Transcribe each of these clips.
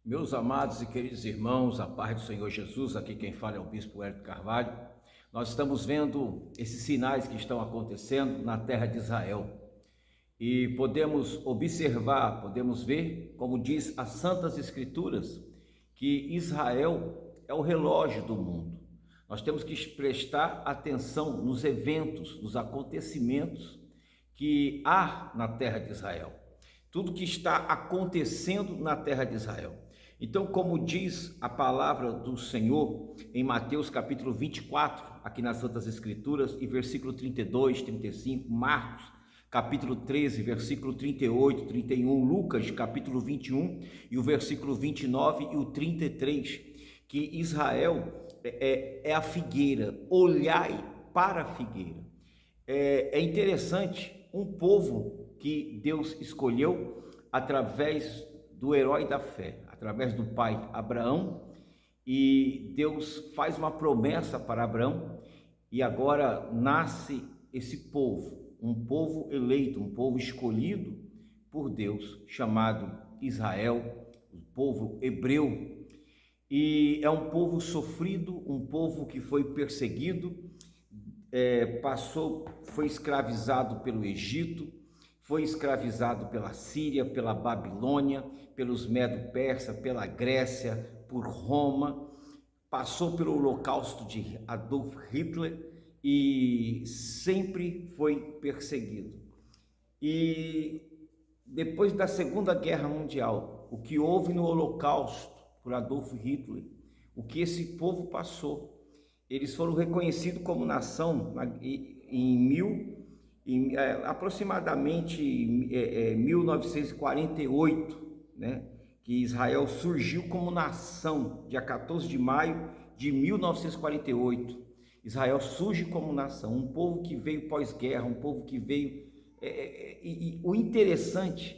Meus amados e queridos irmãos, a paz do Senhor Jesus, aqui quem fala é o Bispo Hélio Carvalho. Nós estamos vendo esses sinais que estão acontecendo na terra de Israel e podemos observar, podemos ver, como diz as Santas Escrituras, que Israel é o relógio do mundo. Nós temos que prestar atenção nos eventos, nos acontecimentos que há na terra de Israel. Tudo que está acontecendo na terra de Israel. Então, como diz a palavra do Senhor em Mateus capítulo 24, aqui nas Santas Escrituras, e versículo 32, 35, Marcos capítulo 13, versículo 38, 31, Lucas capítulo 21 e o versículo 29 e o 33, que Israel é a figueira, olhai para a figueira. É interessante, um povo que Deus escolheu através do herói da fé, através do pai Abraão, e Deus faz uma promessa para Abraão, e agora nasce esse povo, um povo eleito, um povo escolhido por Deus, chamado Israel, o povo hebreu, e é um povo sofrido, um povo que foi perseguido, foi escravizado pelo Egito, foi escravizado pela Síria, pela Babilônia, pelos Medo-Persa, pela Grécia, por Roma, passou pelo holocausto de Adolf Hitler e sempre foi perseguido. E depois da Segunda Guerra Mundial, o que houve no holocausto por Adolf Hitler, o que esse povo passou, eles foram reconhecidos como nação aproximadamente 1948, né, que Israel surgiu como nação, dia 14 de maio de 1948. Israel surge como nação, um povo que veio pós-guerra, um povo que veio... E o interessante é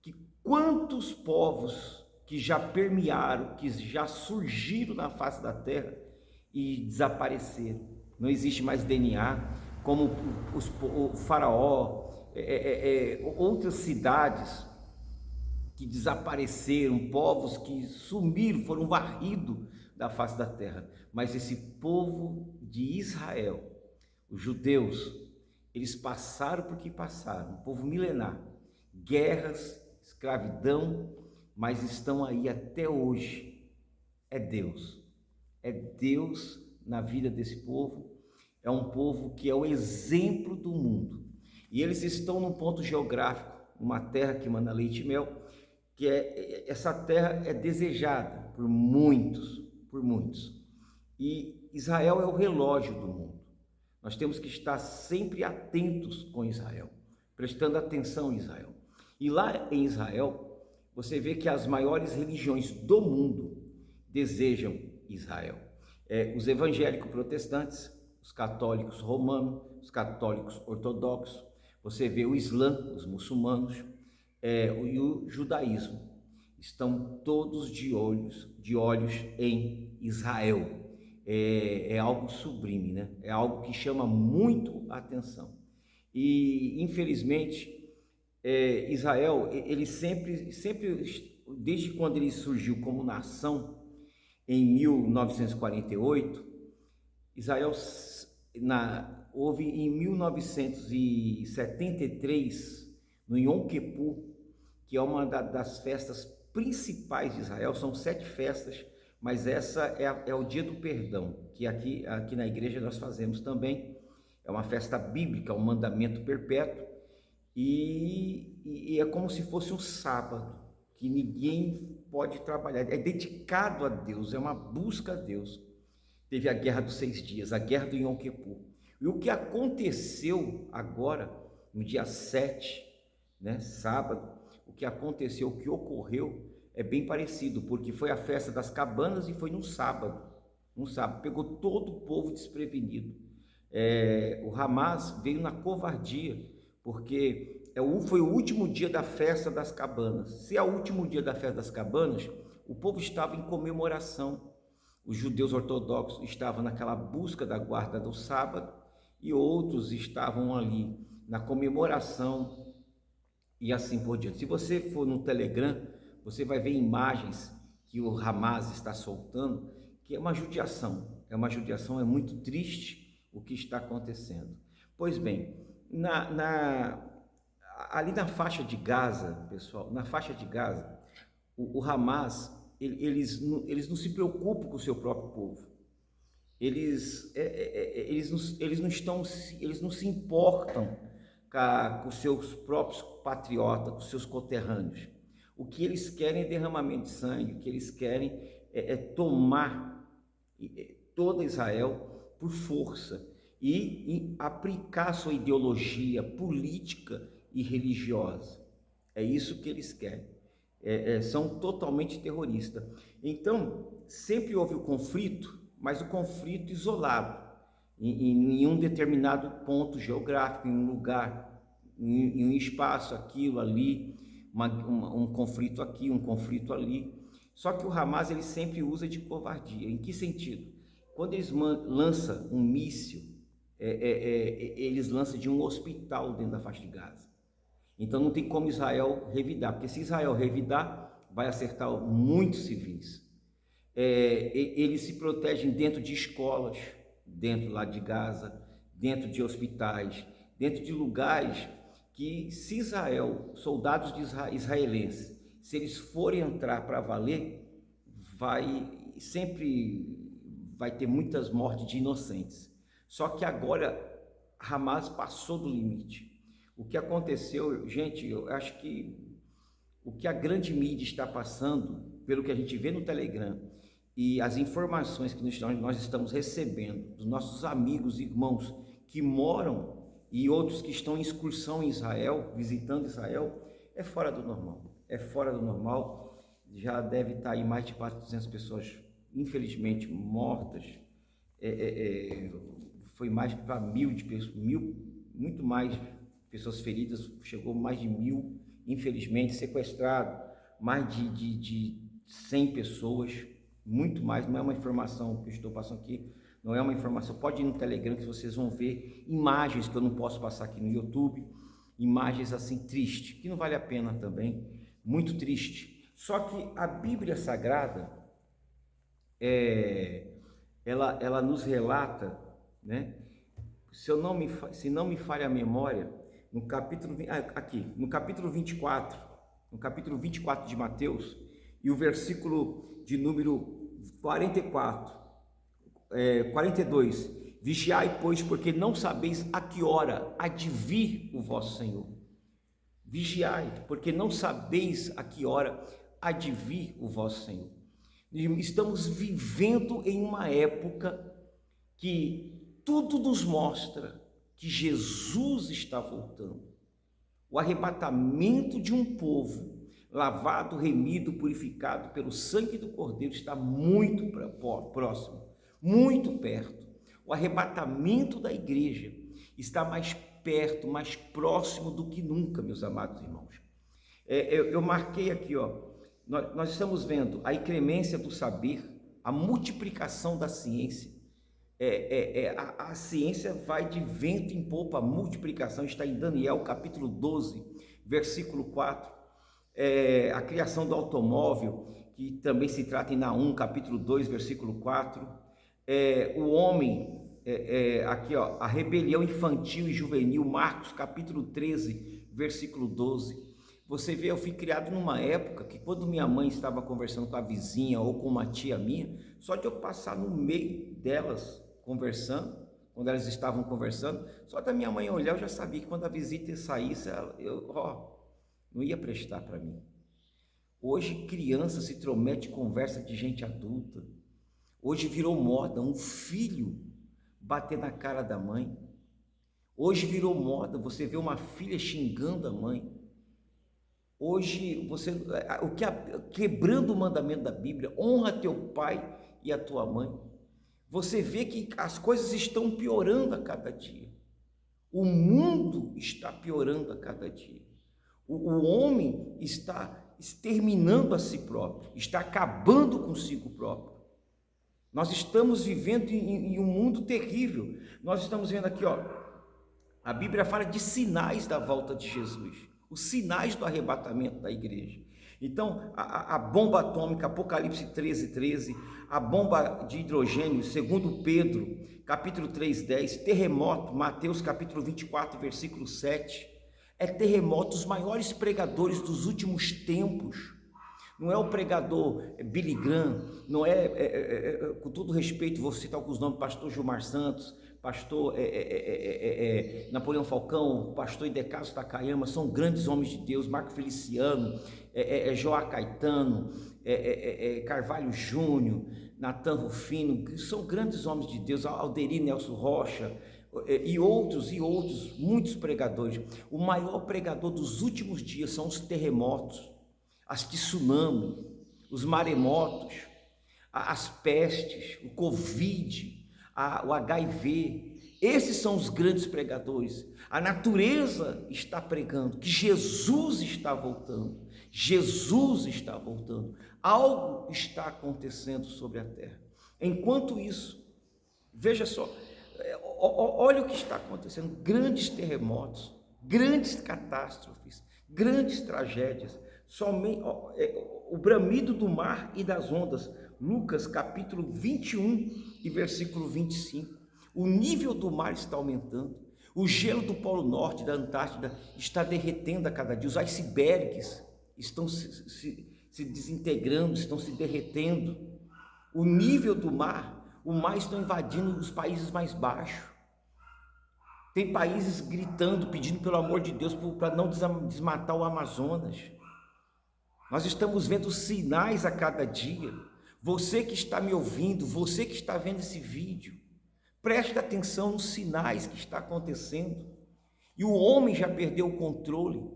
que quantos povos que já permearam, que já surgiram na face da terra e desapareceram. Não existe mais DNA, como o Faraó, outras cidades que desapareceram, povos que sumiram, foram varridos da face da terra. Mas esse povo de Israel, os judeus, eles passaram por que passaram, um povo milenar, guerras, escravidão, mas estão aí até hoje. É Deus na vida desse povo. É um povo que é o exemplo do mundo. E eles estão num ponto geográfico, uma terra que manda leite e mel, que essa terra é desejada por muitos, por muitos. E Israel é o relógio do mundo. Nós temos que estar sempre atentos com Israel, prestando atenção em Israel. E lá em Israel, você vê que as maiores religiões do mundo desejam Israel. Os evangélicos protestantes, os católicos romanos, os católicos ortodoxos, você vê o Islã, os muçulmanos, e o judaísmo, estão todos de olhos em Israel. É algo sublime, né? É algo que chama muito a atenção. E infelizmente Israel, ele sempre, desde quando ele surgiu como nação em 1948, Israel houve em 1973, no Yom Kippur, que é uma das festas principais de Israel. São 7 festas, mas essa é o dia do perdão, que aqui na igreja nós fazemos também. É uma festa bíblica, um mandamento perpétuo, e é como se fosse um sábado, que ninguém pode trabalhar, é dedicado a Deus, é uma busca a Deus. Teve a guerra dos 6 dias, a guerra do Yom Kippur. E o que aconteceu agora, no dia 7, né, sábado, o que aconteceu, o que ocorreu, é bem parecido, porque foi a festa das cabanas e foi num sábado, pegou todo o povo desprevenido. O Hamas veio na covardia, porque foi o último dia da festa das cabanas. Se é o último dia da festa das cabanas, o povo estava em comemoração. Os judeus ortodoxos estavam naquela busca da guarda do sábado e outros estavam ali na comemoração e assim por diante. Se você for no Telegram, você vai ver imagens que o Hamas está soltando, que é uma judiação, é muito triste o que está acontecendo. Pois bem, ali na faixa de Gaza, pessoal, na faixa de Gaza, o Hamas, eles não se preocupam com o seu próprio povo. Eles não se importam com os seus próprios patriotas, com os seus conterrâneos. O que eles querem é derramamento de sangue, o que eles querem é tomar toda Israel por força e aplicar sua ideologia política e religiosa. É isso que eles querem. São totalmente terroristas. Então, sempre houve o conflito, mas o conflito isolado, em um determinado ponto geográfico, em um lugar, em um espaço, aquilo ali, um conflito aqui, um conflito ali. Só que o Hamas ele sempre usa de covardia. Em que sentido? Quando eles lançam um míssil, eles lançam de um hospital dentro da faixa de Gaza. Então não tem como Israel revidar, porque se Israel revidar, vai acertar muitos civis. Eles se protegem dentro de escolas, dentro lá de Gaza, dentro de hospitais, dentro de lugares que, se Israel, soldados israelenses, se eles forem entrar para valer, sempre vai ter muitas mortes de inocentes. Só que agora Hamas passou do limite. O que aconteceu, gente, eu acho que o que a grande mídia está passando, pelo que a gente vê no Telegram, e as informações que nós estamos recebendo dos nossos amigos e irmãos que moram e outros que estão em excursão em Israel, visitando Israel, é fora do normal. É fora do normal. Já deve estar aí mais de 400 pessoas, infelizmente, mortas. Foi mais para 1.000 de pessoas, muito mais pessoas feridas, chegou mais de 1.000, infelizmente, sequestrado, mais de 100 pessoas, muito mais. Não é uma informação que eu estou passando aqui, não é uma informação, pode ir no Telegram que vocês vão ver imagens que eu não posso passar aqui no YouTube, imagens assim tristes, que não vale a pena também, muito triste. Só que a Bíblia Sagrada, ela nos relata, né? Se não me falha a memória, no capítulo 24 de Mateus, e o versículo de número 42, vigiai, pois, porque não sabeis a que hora há de vir o vosso Senhor. Vigiai, porque não sabeis a que hora há de vir o vosso Senhor. Estamos vivendo em uma época que tudo nos mostra que Jesus está voltando. O arrebatamento de um povo lavado, remido, purificado pelo sangue do Cordeiro está muito próximo, muito perto. O arrebatamento da igreja está mais perto, mais próximo do que nunca, meus amados irmãos. Eu marquei aqui, nós estamos vendo a incremência do saber, a multiplicação da ciência. A ciência vai de vento em popa, a multiplicação está em Daniel capítulo 12, versículo 4, a criação do automóvel, que também se trata em Naum capítulo 2, versículo 4, o homem, aqui a rebelião infantil e juvenil, Marcos capítulo 13, versículo 12. Você vê, eu fui criado numa época que quando minha mãe estava conversando com a vizinha ou com uma tia minha, só de eu passar no meio delas, conversando, quando elas estavam conversando, só da minha mãe olhar eu já sabia que quando a visita saísse, não ia prestar para mim. Hoje criança se intromete em conversa de gente adulta. Hoje virou moda um filho bater na cara da mãe. Hoje virou moda você vê uma filha xingando a mãe. Hoje quebrando o mandamento da Bíblia, honra teu pai e a tua mãe. Você vê que as coisas estão piorando a cada dia. O mundo está piorando a cada dia. O homem está exterminando a si próprio, está acabando consigo próprio. Nós estamos vivendo em um mundo terrível. Nós estamos vendo aqui, a Bíblia fala de sinais da volta de Jesus. os sinais do arrebatamento da igreja. Então, a bomba atômica, Apocalipse 13:13, a bomba de hidrogênio, segundo Pedro, capítulo 3:10, terremoto, Mateus capítulo 24, versículo 7, é terremoto, os maiores pregadores dos últimos tempos. Não é o pregador Billy Graham, não com todo respeito, vou citar alguns nomes, pastor Gilmar Santos, pastor Napoleão Falcão, pastor Idecaso Takayama, são grandes homens de Deus, Marco Feliciano, Joá Caetano, Carvalho Júnior, Natan Rufino, que são grandes homens de Deus, Alderi Nelson Rocha, e outros, muitos pregadores. O maior pregador dos últimos dias são os terremotos, as tsunamis, os maremotos, as pestes, o Covid, o HIV. Esses são os grandes pregadores. A natureza está pregando que Jesus está voltando. Jesus está voltando. Algo está acontecendo sobre a terra. Enquanto isso, veja só, olha o que está acontecendo: grandes terremotos, grandes catástrofes, grandes tragédias. Somente o bramido do mar e das ondas. Lucas capítulo 21 e versículo 25. O nível do mar está aumentando. O gelo do Polo Norte, da Antártida, está derretendo a cada dia. Os icebergs estão se desintegrando, estão se derretendo. O nível do mar, o mar está invadindo os países mais baixos. Tem países gritando, pedindo pelo amor de Deus para não desmatar o Amazonas. Nós estamos vendo sinais a cada dia. Você que está me ouvindo, você que está vendo esse vídeo, preste atenção nos sinais que está acontecendo. E o homem já perdeu o controle,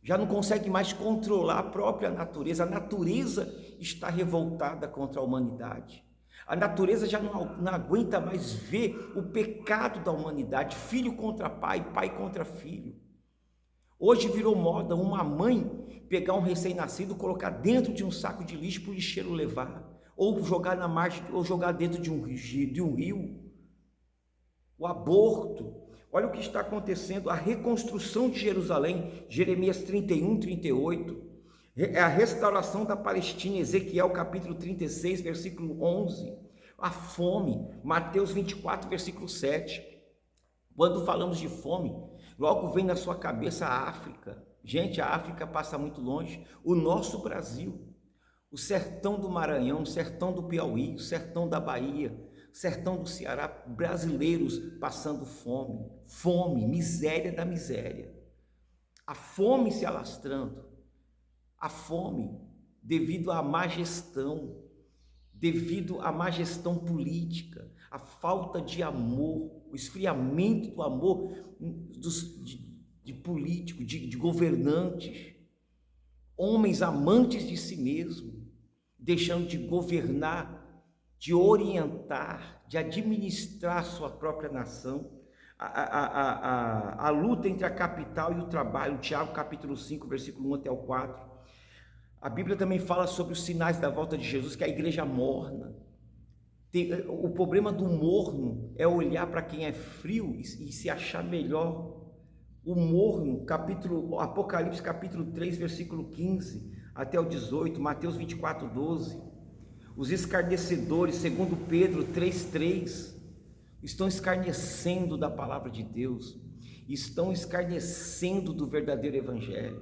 já não consegue mais controlar a própria natureza. A natureza está revoltada contra a humanidade. A natureza já não aguenta mais ver o pecado da humanidade, filho contra pai, pai contra filho. Hoje virou moda uma mãe pegar um recém-nascido, colocar dentro de um saco de lixo para o lixeiro levar, ou jogar na margem, ou jogar dentro de um rio. O aborto. Olha o que está acontecendo, a reconstrução de Jerusalém, Jeremias 31, 38, a restauração da Palestina, Ezequiel capítulo 36, versículo 11, a fome, Mateus 24, versículo 7. Quando falamos de fome, logo vem na sua cabeça a África. Gente, a África passa muito longe. O nosso Brasil, o sertão do Maranhão, o sertão do Piauí, o sertão da Bahia, o sertão do Ceará, brasileiros passando fome, miséria da miséria. A fome se alastrando, a fome devido à má gestão, devido à má gestão política, a falta de amor, o esfriamento do amor de políticos, de governantes, homens amantes de si mesmo, deixando de governar, de orientar, de administrar a sua própria nação. A luta entre a capital e o trabalho, Tiago capítulo 5, versículo 1 até o 4. A Bíblia também fala sobre os sinais da volta de Jesus, que é a igreja morna. O problema do morno é olhar para quem é frio e se achar melhor. O morno, Apocalipse capítulo 3, versículo 15 até o 18, Mateus 24, 12. Os escarnecedores, segundo Pedro 3:3, estão escarnecendo da palavra de Deus, estão escarnecendo do verdadeiro evangelho,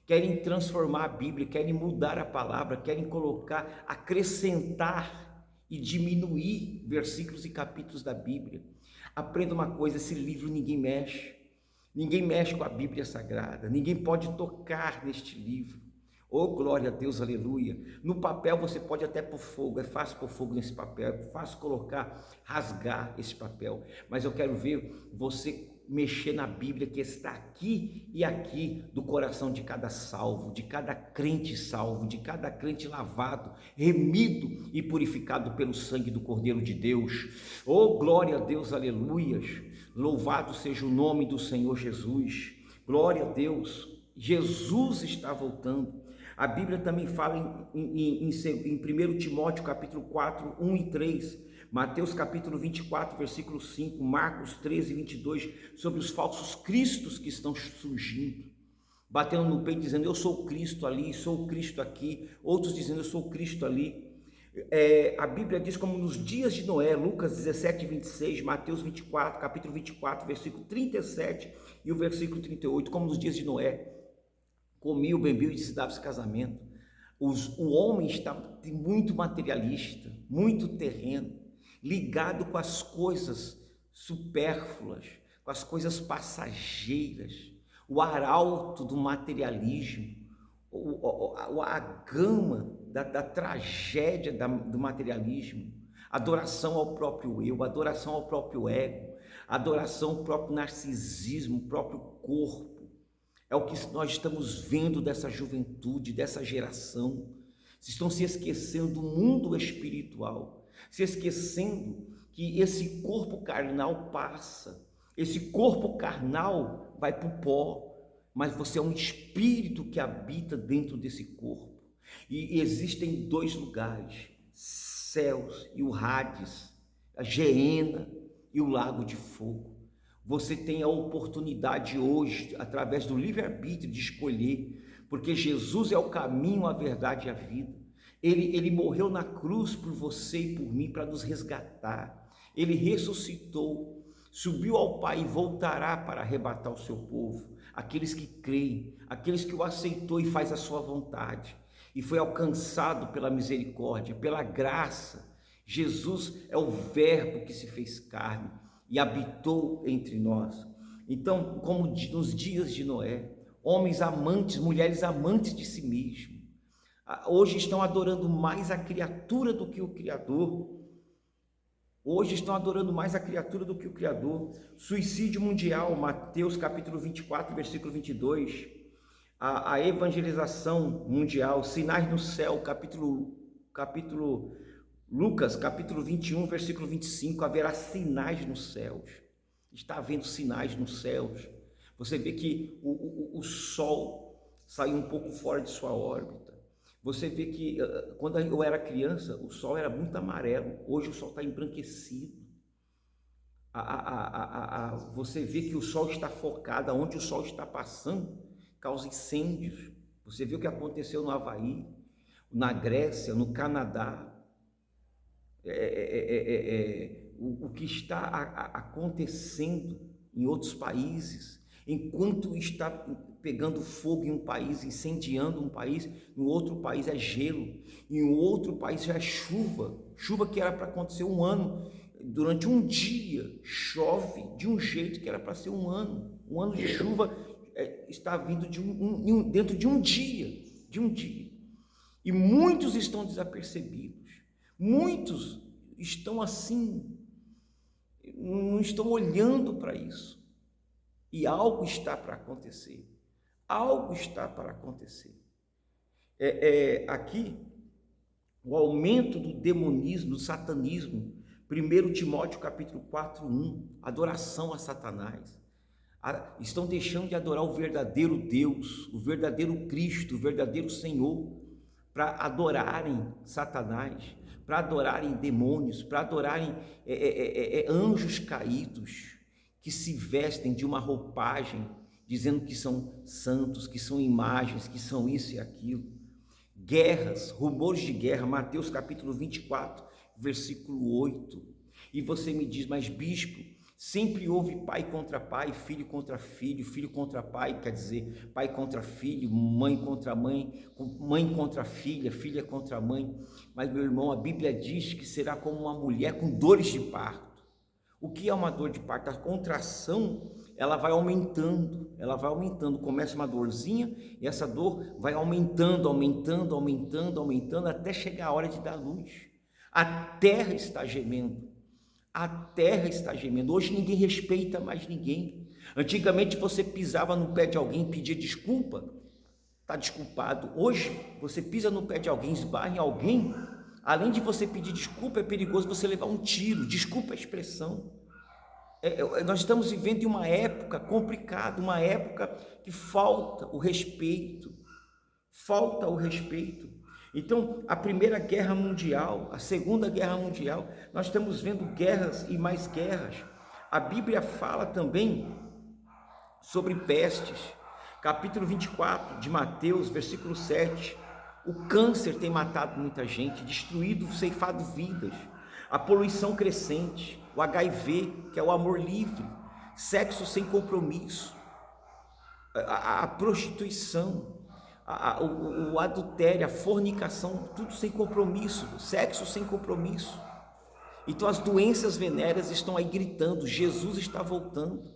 querem transformar a Bíblia, querem mudar a palavra, querem colocar, acrescentar e diminuir versículos e capítulos da Bíblia. Aprenda uma coisa: esse livro ninguém mexe com a Bíblia Sagrada, ninguém pode tocar neste livro. Oh, glória a Deus, aleluia. No papel você pode até pôr fogo, é fácil pôr fogo nesse papel, é fácil rasgar esse papel, mas eu quero ver você mexer na Bíblia que está aqui e aqui, do coração de cada salvo, de cada crente salvo, de cada crente lavado, remido e purificado pelo sangue do Cordeiro de Deus. Oh, glória a Deus, aleluias. Louvado seja o nome do Senhor Jesus. Glória a Deus. Jesus está voltando. A Bíblia também fala em 1 Timóteo capítulo 4, 1 e 3, Mateus capítulo 24, versículo 5, Marcos 13, 22, sobre os falsos cristos que estão surgindo. batendo no peito, dizendo, eu sou Cristo ali, sou Cristo aqui, outros dizendo, eu sou Cristo ali. A Bíblia diz como nos dias de Noé, Lucas 17, 26, Mateus 24, capítulo 24, versículo 37 e o versículo 38, como nos dias de Noé, comia, bebia e se dava-se casamento. O homem está muito materialista, muito terreno, ligado com as coisas supérfluas, com as coisas passageiras, o arauto do materialismo, a gama da tragédia do materialismo, adoração ao próprio eu, adoração ao próprio ego, adoração ao próprio narcisismo, o próprio corpo. É o que nós estamos vendo dessa juventude, dessa geração. Estão se esquecendo do mundo espiritual, se esquecendo que esse corpo carnal passa, esse corpo carnal vai para o pó, mas você é um espírito que habita dentro desse corpo. E existem dois lugares, céus e o Hades, a Geena e o lago de fogo. Você tem a oportunidade hoje, através do livre-arbítrio, de escolher, porque Jesus é o caminho, a verdade e a vida. Ele morreu na cruz por você e por mim para nos resgatar. Ele ressuscitou, subiu ao Pai e voltará para arrebatar o seu povo, aqueles que creem, aqueles que o aceitou e faz a sua vontade, e foi alcançado pela misericórdia, pela graça. Jesus é o verbo que se fez carne e habitou entre nós. Então, como nos dias de Noé, homens amantes, mulheres amantes de si mesmo, hoje estão adorando mais a criatura do que o Criador. Hoje estão adorando mais a criatura do que o Criador. Suicídio mundial, Mateus capítulo 24, versículo 22. A evangelização mundial, sinais no céu, Lucas capítulo 21, versículo 25, haverá sinais nos céus. Está havendo sinais nos céus. Você vê que o sol saiu um pouco fora de sua órbita. Você vê que quando eu era criança, o sol era muito amarelo. Hoje o sol está embranquecido. Você vê que o sol está focado, onde o sol está passando, causa incêndios. Você viu o que aconteceu no Havaí, na Grécia, no Canadá. O que está acontecendo em outros países, enquanto está pegando fogo em um país, incendiando um país, no outro país é gelo, em outro país já é chuva que era para acontecer um ano, durante um dia chove de um jeito que era para ser um ano de chuva está vindo dentro de um dia, e muitos estão desapercebidos. Muitos estão assim, não estão olhando para isso. E algo está para acontecer. Algo está para acontecer. Aqui, o aumento do demonismo, do satanismo. 1 Timóteo capítulo 4, 1. Adoração a Satanás. Estão deixando de adorar o verdadeiro Deus, o verdadeiro Cristo, o verdadeiro Senhor, para adorarem Satanás, para adorarem demônios, para adorarem anjos caídos, que se vestem de uma roupagem, dizendo que são santos, que são imagens, que são isso e aquilo. Guerras, rumores de guerra, Mateus capítulo 24, versículo 8. E você me diz, mas bispo, sempre houve pai contra pai, filho contra filho, filho contra pai, quer dizer, pai contra filho, mãe contra mãe, mãe contra filha, filha contra mãe. Mas, meu irmão, a Bíblia diz que será como uma mulher com dores de parto. O que é uma dor de parto? A contração, ela vai aumentando, começa uma dorzinha e essa dor vai aumentando, até chegar a hora de dar luz. A terra está gemendo. Hoje ninguém respeita mais ninguém. Antigamente você pisava no pé de alguém e pedia desculpa, está desculpado. Hoje você pisa no pé de alguém, esbarra em alguém, além de você pedir desculpa, é perigoso você levar um tiro. Desculpa a expressão. Nós estamos vivendo em uma época complicada, uma época que falta o respeito. Então, a Primeira Guerra Mundial, a Segunda Guerra Mundial, nós estamos vendo guerras e mais guerras. A Bíblia fala também sobre pestes. Capítulo 24 de Mateus, versículo 7. O câncer tem matado muita gente, destruído, ceifado vidas. A poluição crescente, o HIV, que é o amor livre, sexo sem compromisso, a prostituição, o adultério, a fornicação, tudo sem compromisso, sexo sem compromisso. Então as doenças venéreas estão aí gritando, Jesus está voltando.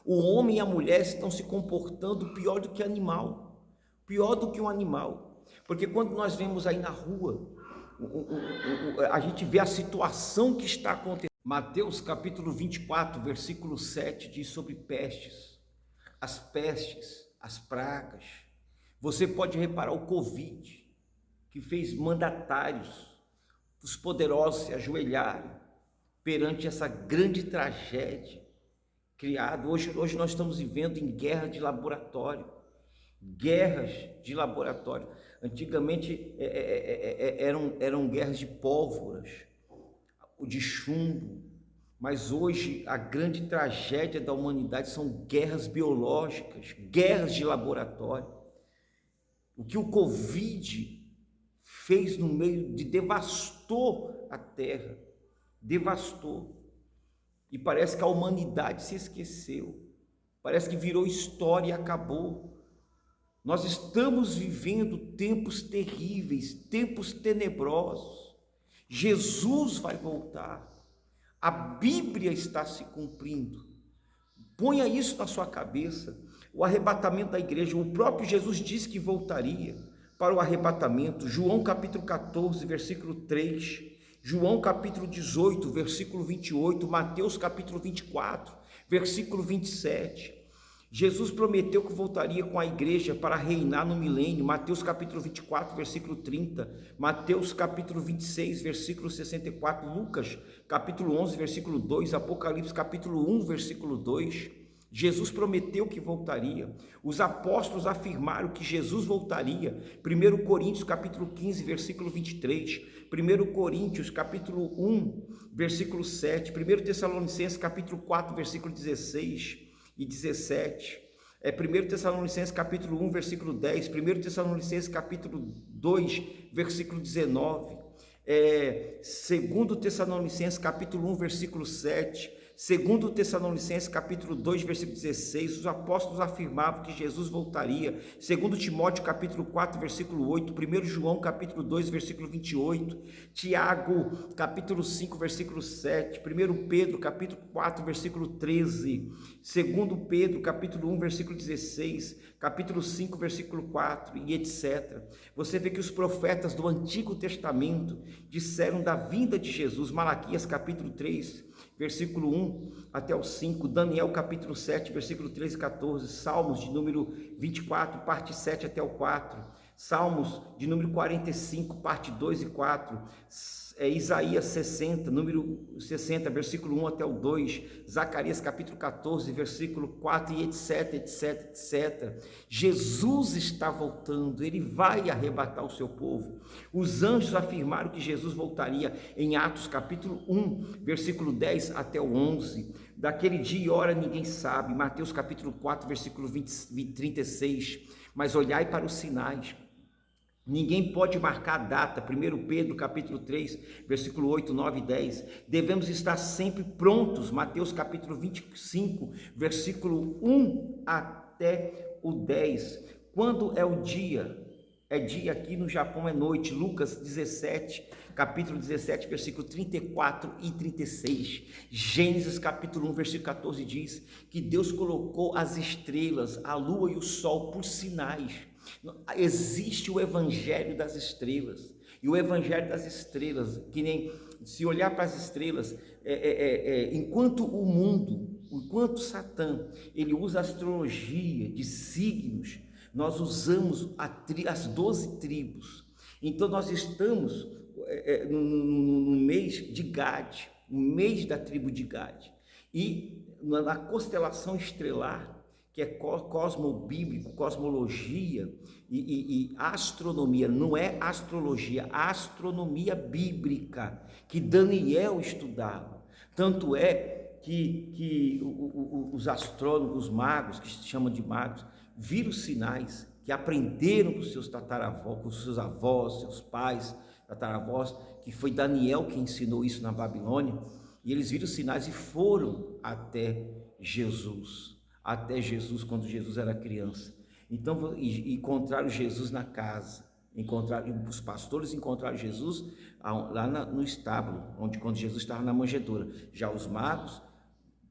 O homem e a mulher estão se comportando pior do que animal, pior do que um animal. Porque quando nós vemos aí na rua, a gente vê a situação que está acontecendo. Mateus capítulo 24, versículo 7 diz sobre pestes, as pragas. Você pode reparar o Covid, que fez mandatários, os poderosos se ajoelharem perante essa grande tragédia criada. Hoje nós estamos vivendo em guerra de laboratório, guerras de laboratório. Antigamente eram guerras de pólvoras, de chumbo, mas hoje a grande tragédia da humanidade são guerras biológicas, guerras de laboratório. O que o Covid fez no meio devastou a terra, devastou. E parece que a humanidade se esqueceu, parece que virou história e acabou. Nós estamos vivendo tempos terríveis, tempos tenebrosos. Jesus vai voltar, a Bíblia está se cumprindo. Ponha isso na sua cabeça. O arrebatamento da igreja, o próprio Jesus disse que voltaria para o arrebatamento. João capítulo 14, versículo 3, João capítulo 18, versículo 28, Mateus capítulo 24, versículo 27. Jesus prometeu que voltaria com a igreja para reinar no milênio. Mateus capítulo 24, versículo 30, Mateus capítulo 26, versículo 64, Lucas capítulo 11, versículo 2, Apocalipse capítulo 1, versículo 2. Jesus prometeu que voltaria. Os apóstolos afirmaram que Jesus voltaria. 1 Coríntios capítulo 15, versículo 23. 1 Coríntios capítulo 1, versículo 7. 1 Tessalonicenses capítulo 4, versículo 16 e 17. 1 Tessalonicenses capítulo 1, versículo 10. 1 Tessalonicenses capítulo 2, versículo 19. 2 Tessalonicenses capítulo 1, versículo 7. 2 Tessalonicenses capítulo 2, versículo 16, os apóstolos afirmavam que Jesus voltaria. 2 Timóteo capítulo 4, versículo 8, 1 João capítulo 2, versículo 28, Tiago capítulo 5, versículo 7, 1 Pedro capítulo 4, versículo 13, 2 Pedro capítulo 1, versículo 16, capítulo 5, versículo 4 e etc. Você vê que os profetas do Antigo Testamento disseram da vinda de Jesus. Malaquias capítulo 3, versículo 1 até o 5, Daniel capítulo 7, versículo 13 e 14, Salmos de número 24, parte 7 até o 4, Salmos de número 45, parte 2 e 4, Isaías 60, número 60, versículo 1 até o 2, Zacarias capítulo 14, versículo 4 e etc, etc, etc. Jesus está voltando, ele vai arrebatar o seu povo. Os anjos afirmaram que Jesus voltaria em Atos capítulo 1, versículo 10 até o 11. Daquele dia e hora ninguém sabe. Mateus capítulo 4, versículo 36. Mas olhai para os sinais. Ninguém pode marcar a data. 1 Pedro capítulo 3, versículo 8, 9 e 10. Devemos estar sempre prontos. Mateus capítulo 25, versículo 1 até o 10. Quando é o dia? É dia aqui no Japão, é noite. Lucas 17, capítulo 17, versículo 34 e 36. Gênesis capítulo 1, versículo 14 diz que Deus colocou as estrelas, a lua e o sol por sinais. Existe o evangelho das estrelas, e o evangelho das estrelas, que nem se olhar para as estrelas, enquanto o mundo, enquanto Satã, ele usa a astrologia de signos, nós usamos as 12 tribos. Então nós estamos no mês de Gade, no mês da tribo de Gade, e na constelação estrelar, que é cosmobíblico, cosmologia e astronomia, não é astrologia, astronomia bíblica, que Daniel estudava. Tanto é que os astrônomos, os magos, que se chamam de magos, viram os sinais, que aprenderam com seus tataravós, com seus avós, seus pais, tataravós, que foi Daniel que ensinou isso na Babilônia, e eles viram os sinais e foram até Jesus quando Jesus era criança. Então, encontraram Jesus na casa, os pastores encontraram Jesus lá no estábulo, quando Jesus estava na manjedoura. Já os magos,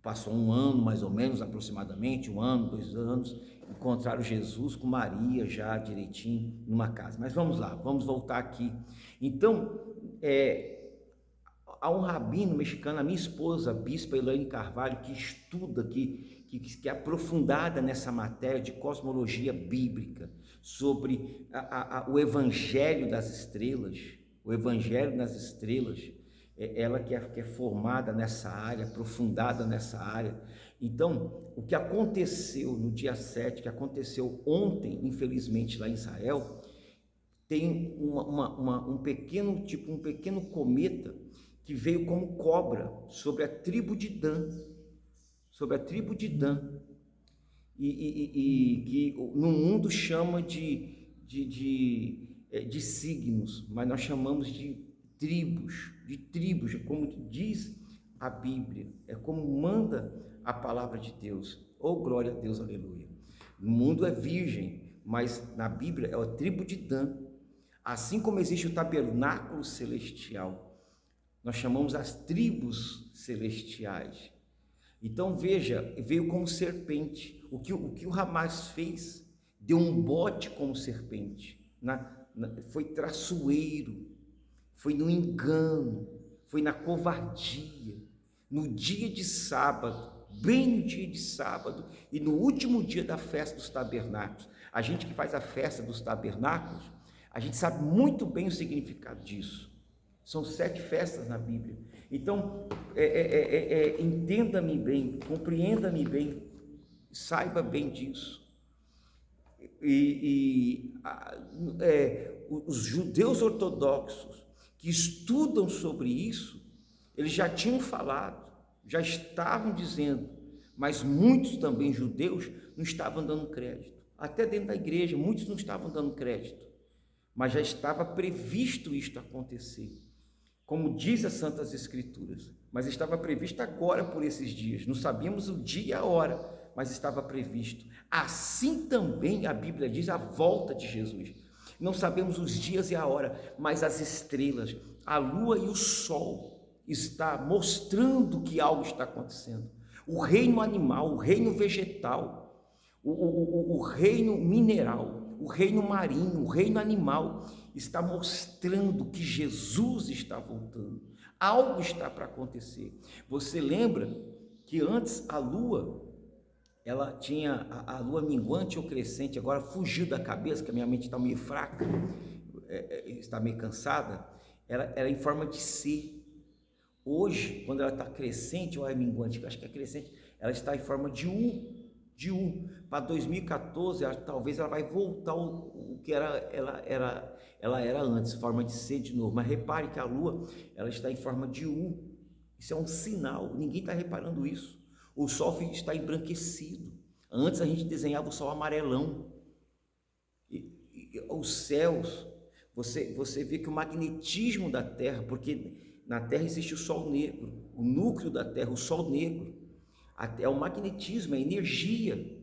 passou um ano mais ou menos, aproximadamente, 1 ano, 2 anos, encontraram Jesus com Maria já direitinho numa casa. Mas vamos lá, vamos voltar aqui. Então, há um rabino mexicano, a minha esposa, a bispa Elaine Carvalho, que estuda, que é aprofundada nessa matéria de cosmologia bíblica, sobre o Evangelho das Estrelas, ela que é formada nessa área, aprofundada nessa área. Então, o que aconteceu no dia 7, que aconteceu ontem, infelizmente, lá em Israel, tem um pequeno cometa que veio como cobra sobre a tribo de Dan, e que no mundo chama de signos, mas nós chamamos de tribos, como diz a Bíblia, é como manda a palavra de Deus. Oh, glória a Deus, aleluia. O mundo é virgem, mas na Bíblia é a tribo de Dan. Assim como existe o tabernáculo celestial, nós chamamos as tribos celestiais. Então veja, veio como serpente. O que o Hamas fez, deu um bote como serpente, foi traiçoeiro, foi no engano, foi na covardia, no dia de sábado, bem no dia de sábado e no último dia da festa dos tabernáculos. A gente que faz a festa dos tabernáculos, a gente sabe muito bem o significado disso. São 7 festas na Bíblia. Então, entenda-me bem, compreenda-me bem, saiba bem disso. Os judeus ortodoxos que estudam sobre isso, eles já tinham falado, já estavam dizendo, mas muitos também judeus não estavam dando crédito. Até dentro da igreja, muitos não estavam dando crédito, mas já estava previsto isto acontecer. Como diz as Santas Escrituras, mas estava previsto agora por esses dias. Não sabíamos o dia e a hora, mas estava previsto. Assim também a Bíblia diz a volta de Jesus. Não sabemos os dias e a hora, mas as estrelas, a lua e o sol está mostrando que algo está acontecendo. O reino animal, o reino vegetal, o reino mineral, o reino marinho, o reino animal está mostrando que Jesus está voltando. Algo está para acontecer. Você lembra que antes a lua, ela tinha a lua minguante ou crescente, agora fugiu da cabeça, que a minha mente está meio fraca, está meio cansada, ela era em forma de C. Hoje, quando ela está crescente ou é minguante, acho que é crescente, ela está em forma de U. Para 2014, talvez ela vai voltar o que ela era antes, forma de C de novo. Mas repare que a lua, ela está em forma de U. Isso é um sinal, ninguém está reparando isso. O sol está embranquecido. Antes a gente desenhava o sol amarelão. E os céus, você vê que o magnetismo da Terra, porque na Terra existe o sol negro, o núcleo da Terra, o sol negro. É o magnetismo, é energia.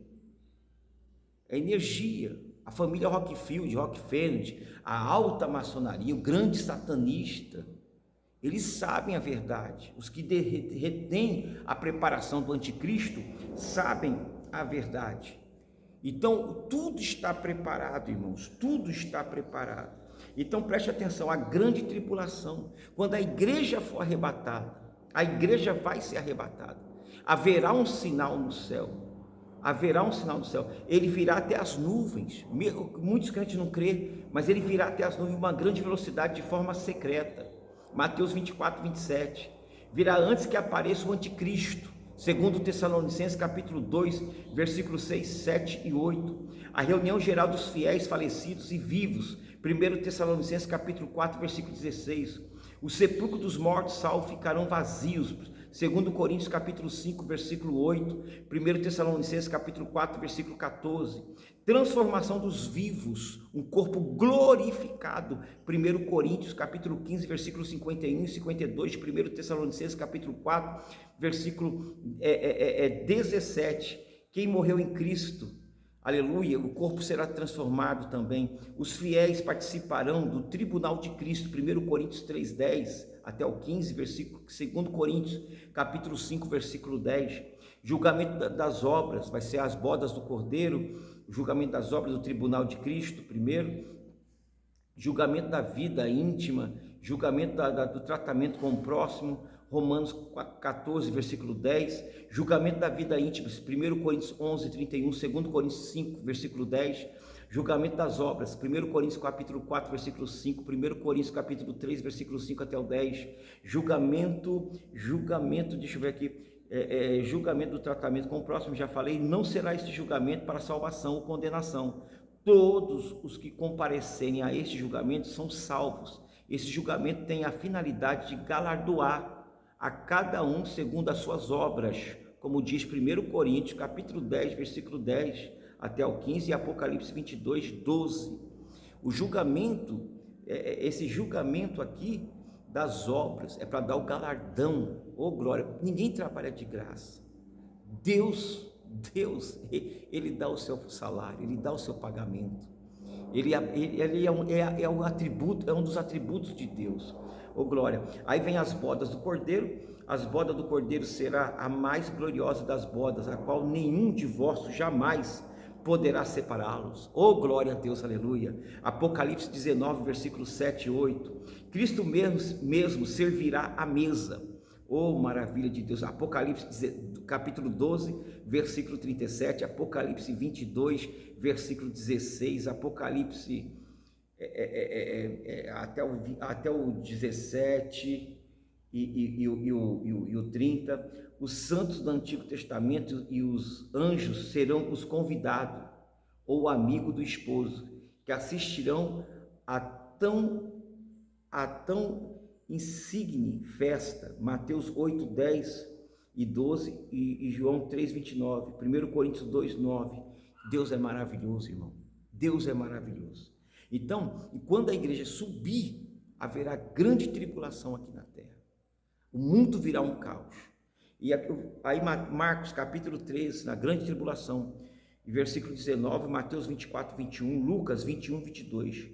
É energia. A família Rockefeller, a alta maçonaria, o grande satanista, eles sabem a verdade. Os que retêm a preparação do anticristo sabem a verdade. Então, tudo está preparado, irmãos, tudo está preparado. Então, preste atenção, a grande tribulação, quando a igreja for arrebatada, a igreja vai ser arrebatada, haverá um sinal no céu. Ele virá até as nuvens. Muitos crentes não crêem, mas ele virá até as nuvens em uma grande velocidade de forma secreta. Mateus 24, 27. Virá antes que apareça o anticristo. Segundo Tessalonicenses capítulo 2, versículos 6, 7 e 8. A reunião geral dos fiéis falecidos e vivos. 1 Tessalonicenses capítulo 4, versículo 16. Os sepulcros dos mortos salvos ficarão vazios. 2 Coríntios capítulo 5, versículo 8, 1 Tessalonicenses capítulo 4, versículo 14, transformação dos vivos, um corpo glorificado. 1 Coríntios, capítulo 15, versículo 51 e 52, 1 Tessalonicenses, capítulo 4, versículo 17. Quem morreu em Cristo, aleluia, o corpo será transformado também. Os fiéis participarão do tribunal de Cristo, 1 Coríntios 3:10 até o 15, versículo 2 Coríntios, capítulo 5, versículo 10. Julgamento das obras, vai ser as bodas do Cordeiro, julgamento das obras do tribunal de Cristo, primeiro, julgamento da vida íntima, julgamento do tratamento com o próximo, Romanos 14, versículo 10, julgamento da vida íntima, 1 Coríntios 11, 31, 2 Coríntios 5, versículo 10, julgamento das obras, 1 Coríntios capítulo 4, versículo 5, 1 Coríntios capítulo 3, versículo 5 até o 10, julgamento, deixa eu ver aqui, julgamento do tratamento com o próximo, já falei, não será este julgamento para salvação ou condenação. Todos os que comparecerem a este julgamento são salvos. Esse julgamento tem a finalidade de galardoar a cada um segundo as suas obras, como diz 1 Coríntios, capítulo 10, versículo 10 até o 15 e Apocalipse 22, 12. O julgamento, esse julgamento aqui das obras, é para dar o galardão, glória. Ninguém trabalha de graça. Deus, Ele dá o seu salário, Ele dá o seu pagamento. Ele é um atributo, é um dos atributos de Deus. Glória. Aí vem as bodas do Cordeiro. As bodas do Cordeiro será a mais gloriosa das bodas, a qual nenhum divórcio jamais poderá separá-los. Glória a Deus, aleluia. Apocalipse 19, versículos 7 e 8. Cristo mesmo servirá a mesa. Maravilha de Deus. Apocalipse capítulo 12, versículo 37, Apocalipse 22, versículo 16, Apocalipse até o 17 e o 30. Os santos do Antigo Testamento e os anjos serão os convidados ou amigo do esposo, que assistirão a tão insigne festa. Mateus 8, 10 e 12 e João 3, 29, 1 Coríntios 2, 9. Deus é maravilhoso, irmão. Deus é maravilhoso. Então, e quando a igreja subir, haverá grande tribulação aqui na terra. O mundo virá um caos. E aí Marcos capítulo 13, na grande tribulação, versículo 19, Mateus 24, 21, Lucas 21, 22.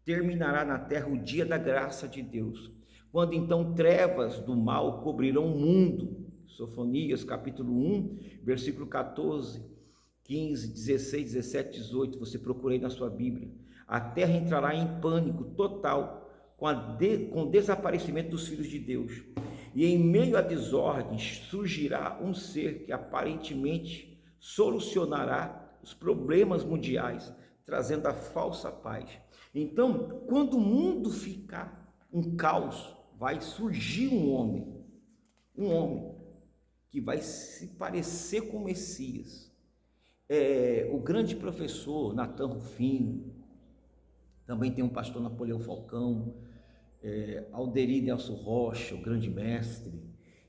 Terminará na terra o dia da graça de Deus, quando então trevas do mal cobrirão o mundo. Sofonias capítulo 1, versículo 14, 15, 16, 17, 18, você procura aí na sua Bíblia. A terra entrará em pânico total com o desaparecimento dos filhos de Deus. E em meio à desordem surgirá um ser que aparentemente solucionará os problemas mundiais, trazendo a falsa paz. Então, quando o mundo ficar um caos, vai surgir um homem que vai se parecer com o Messias. O grande professor Natan Rufino, também tem um pastor Napoleão Falcão, Alderi Nelson Rocha, o grande mestre,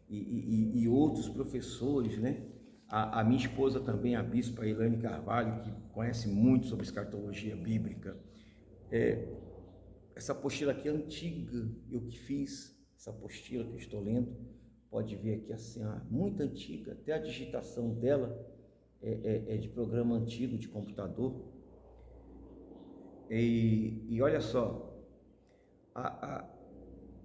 e outros professores, né? A minha esposa também, a bispa Elaine Carvalho, que conhece muito sobre escatologia bíblica. Essa apostila aqui é antiga, eu que fiz essa apostila que eu estou lendo, pode ver aqui assim, muito antiga, até a digitação dela é de programa antigo de computador. E olha só, a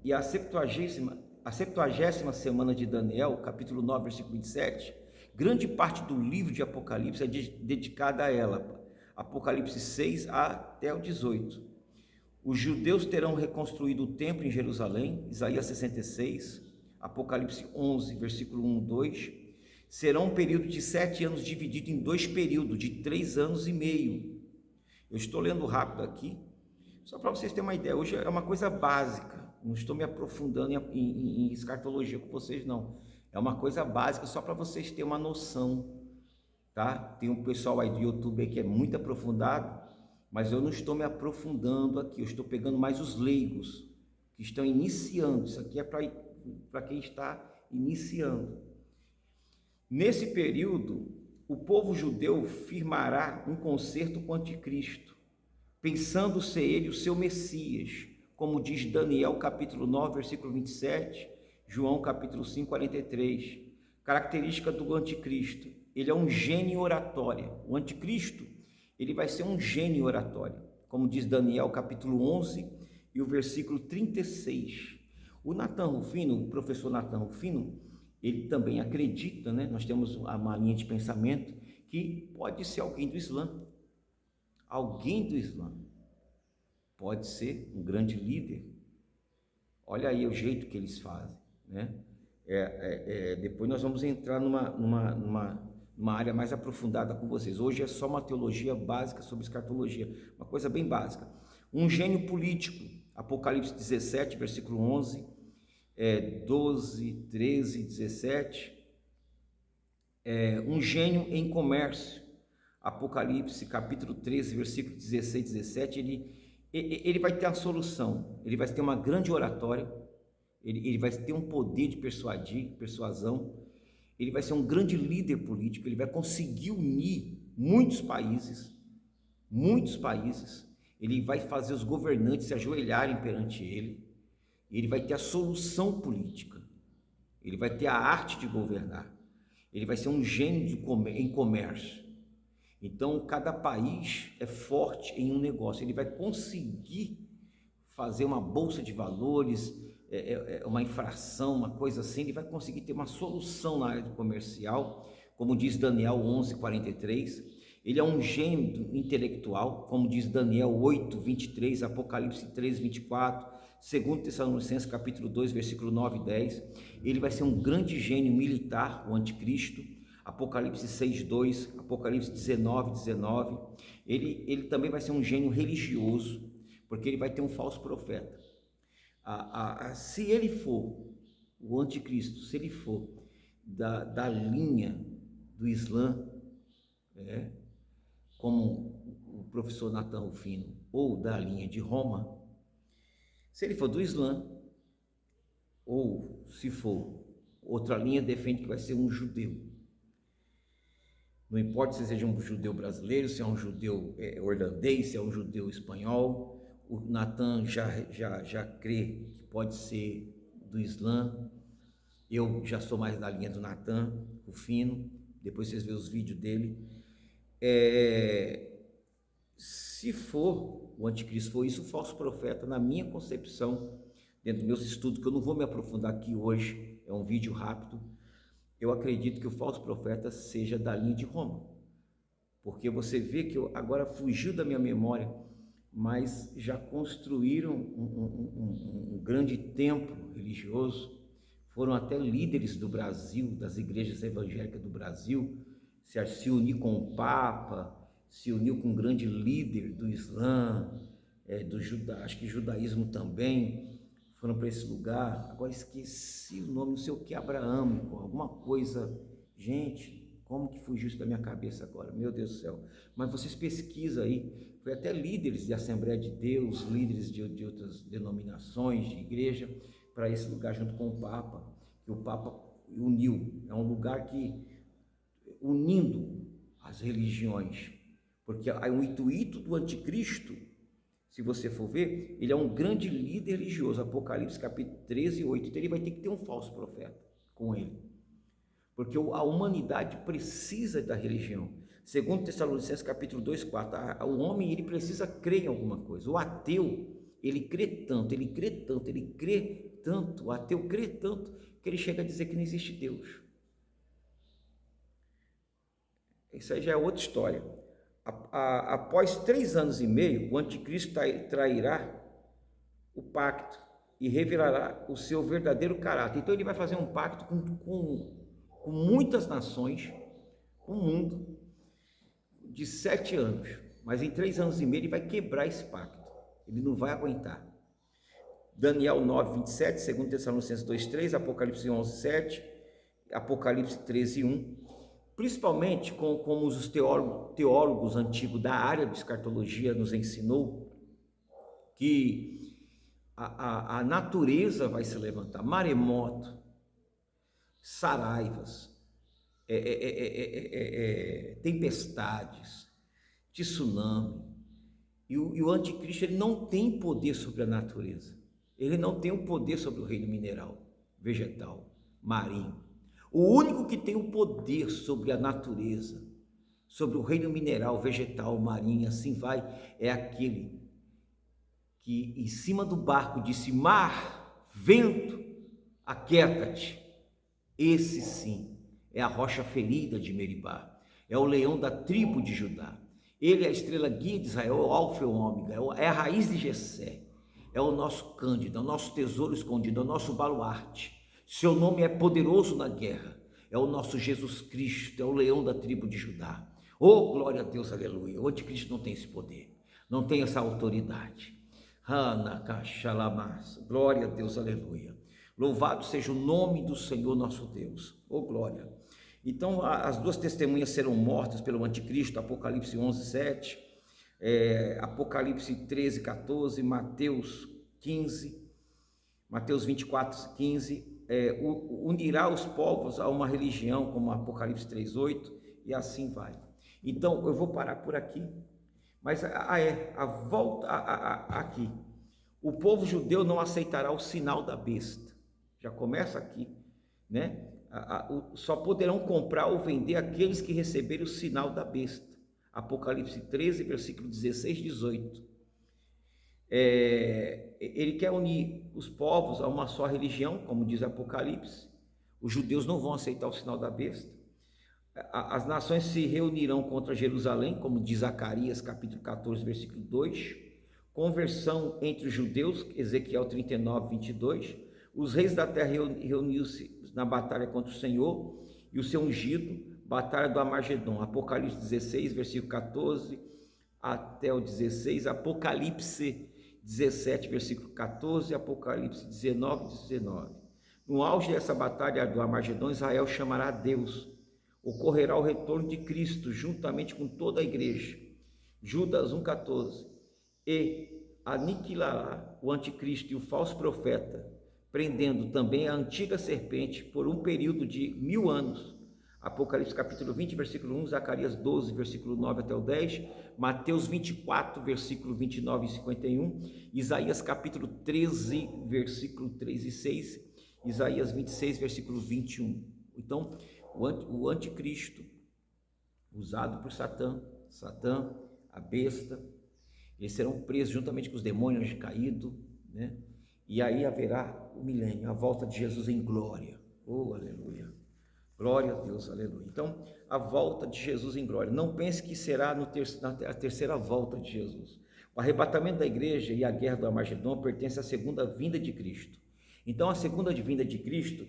70ª semana de Daniel, capítulo 9, versículo 27, grande parte do livro de Apocalipse é dedicada a ela, Apocalipse 6 até o 18. Os judeus terão reconstruído o templo em Jerusalém, Isaías 66, Apocalipse 11, versículo 1, 2. Será um período de 7 anos dividido em 2 períodos, de 3 anos e meio. Eu estou lendo rápido aqui, só para vocês terem uma ideia. Hoje é uma coisa básica, não estou me aprofundando em escatologia com vocês, não. É uma coisa básica, só para vocês terem uma noção, tá? Tem um pessoal aí do YouTube aí que é muito aprofundado, mas eu não estou me aprofundando aqui, eu estou pegando mais os leigos, que estão iniciando. Isso aqui é para quem está iniciando. Nesse período, o povo judeu firmará um concerto com o anticristo, pensando ser ele o seu Messias, como diz Daniel capítulo 9, versículo 27, João capítulo 5, 43. Característica do anticristo: ele é um gênio oratório. O anticristo, ele vai ser um gênio oratório, como diz Daniel capítulo 11 e o versículo 36. O Natan Rufino, o professor Natan Rufino, ele também acredita, né? Nós temos uma linha de pensamento que pode ser alguém do Islã. Alguém do Islã pode ser um grande líder. Olha aí o jeito que eles fazem, né? Depois nós vamos entrar numa área mais aprofundada com vocês. Hoje é só uma teologia básica sobre escatologia, uma coisa bem básica. Um gênio político, Apocalipse 17, versículo 11, 12, 13, 17. Um gênio em comércio, Apocalipse capítulo 13, versículo 16, 17. Ele vai ter a solução, ele vai ter uma grande oratória, ele vai ter um poder de persuasão, ele vai ser um grande líder político, ele vai conseguir unir muitos países, ele vai fazer os governantes se ajoelharem perante ele vai ter a solução política, ele vai ter a arte de governar, ele vai ser um gênio em comércio. Então, cada país é forte em um negócio, ele vai conseguir fazer uma bolsa de valores, uma infração, uma coisa assim, ele vai conseguir ter uma solução na área comercial, como diz Daniel 11, 43. Ele é um gênio intelectual, como diz Daniel 8, 23, Apocalipse 3, 24, 2 Tessalonicenses capítulo 2, versículo 9 e 10. Ele vai ser um grande gênio militar, o anticristo, Apocalipse 6, 2, Apocalipse 19, 19. Ele também vai ser um gênio religioso, porque ele vai ter um falso profeta. Se ele for, o anticristo, se ele for da linha do Islã, como o professor Natan Rufino, ou da linha de Roma, se ele for do Islã, ou se for outra linha, defende que vai ser um judeu. Não importa se seja um judeu brasileiro, se é um judeu holandês, se é um judeu espanhol, o Natan já crê que pode ser do Islã. Eu já sou mais da linha do Natan Rufino, depois vocês veem os vídeos dele. Se for o anticristo, for isso, o falso profeta, na minha concepção, dentro dos meus estudos, que eu não vou me aprofundar aqui hoje, é um vídeo rápido, eu acredito que o falso profeta seja da linha de Roma, porque você vê que agora fugiu da minha memória, mas já construíram um grande templo religioso, foram até líderes do Brasil, das igrejas evangélicas do Brasil, se unir com o Papa, se uniu com um grande líder do Islã, acho que judaísmo também, foram para esse lugar. Agora esqueci o nome, não sei o que, abraâmico, alguma coisa. Gente, como que fugiu isso da minha cabeça agora? Meu Deus do céu. Mas vocês pesquisam aí, foi até líderes de Assembleia de Deus, líderes de outras denominações, de igreja, para esse lugar junto com o Papa, que o Papa uniu. É um lugar que, unindo as religiões, porque o intuito do anticristo, se você for ver, ele é um grande líder religioso, Apocalipse capítulo 13, 8, então ele vai ter que ter um falso profeta com ele, porque a humanidade precisa da religião. Segundo Tessalonicenses capítulo 2, 4, o homem ele precisa crer em alguma coisa. O ateu, ele crê tanto, o ateu crê tanto, que ele chega a dizer que não existe Deus. Isso aí já é outra história. Após 3 anos e meio, o anticristo trairá o pacto e revelará o seu verdadeiro caráter. Então ele vai fazer um pacto com muitas nações, com o mundo, de 7 anos. Mas em 3 anos e meio ele vai quebrar esse pacto. Ele não vai aguentar. Daniel 9, 27, 2 Tessalonicenses 2, 3, Apocalipse 11, 7, Apocalipse 13, 1. Principalmente como os teólogos antigos da área de escatologia nos ensinou, que a natureza vai se levantar, maremoto, saraivas, tempestades, tsunami. E o anticristo, ele não tem poder sobre a natureza. Ele não tem o poder sobre o reino mineral, vegetal, marinho. O único que tem o poder sobre a natureza, sobre o reino mineral, vegetal, marinho, assim vai, é aquele que em cima do barco disse: mar, vento, aquieta-te. Esse sim é a rocha ferida de Meribá, é o leão da tribo de Judá. Ele é a estrela guia de Israel, o alfa e o ômega, é a raiz de Jessé, é o nosso Cândido, é o nosso tesouro escondido, é o nosso baluarte. Seu nome é poderoso na guerra, é o nosso Jesus Cristo, é o leão da tribo de Judá. Oh, glória a Deus, aleluia. O anticristo não tem esse poder, não tem essa autoridade. Glória a Deus, aleluia. Louvado seja o nome do Senhor nosso Deus. Oh, glória. Então, as duas testemunhas serão mortas pelo anticristo, Apocalipse 11, 7, Apocalipse 13, 14, Mateus 15, Mateus 24, 15, unirá os povos a uma religião, como Apocalipse 3, 8, e assim vai. Então, eu vou parar por aqui, mas a volta aqui. O povo judeu não aceitará o sinal da besta. Já começa aqui, né? Só poderão comprar ou vender aqueles que receberem o sinal da besta. Apocalipse 13, versículo 16 e 18. Ele quer unir os povos a uma só religião, como diz Apocalipse. Os judeus não vão aceitar o sinal da besta. As nações se reunirão contra Jerusalém, como diz Zacarias, capítulo 14, versículo 2. Conversão entre os judeus, Ezequiel 39, 22. Os reis da terra reuniram-se na batalha contra o Senhor e o seu ungido, batalha do Armagedon, Apocalipse 16, versículo 14 até o 16, Apocalipse 17, versículo 14, Apocalipse 19, 19. No auge dessa batalha do Armagedon, Israel chamará a Deus. Ocorrerá o retorno de Cristo, juntamente com toda a igreja. Judas 1,14. E aniquilará o anticristo e o falso profeta, prendendo também a antiga serpente por um período de 1000 anos. Apocalipse capítulo 20, versículo 1, Zacarias 12, versículo 9 até o 10, Mateus 24, versículo 29 e 51, Isaías capítulo 13, versículo 3 e 6, Isaías 26, versículo 21. Então, o anticristo, usado por Satã, a besta, eles serão presos juntamente com os demônios caídos, né? E aí haverá o milênio, a volta de Jesus em glória. Oh, aleluia. Glória a Deus, aleluia. Então, a volta de Jesus em glória. Não pense que será na terceira volta de Jesus. O arrebatamento da igreja e a guerra do Armagedon pertence à segunda vinda de Cristo. Então, a segunda vinda de Cristo,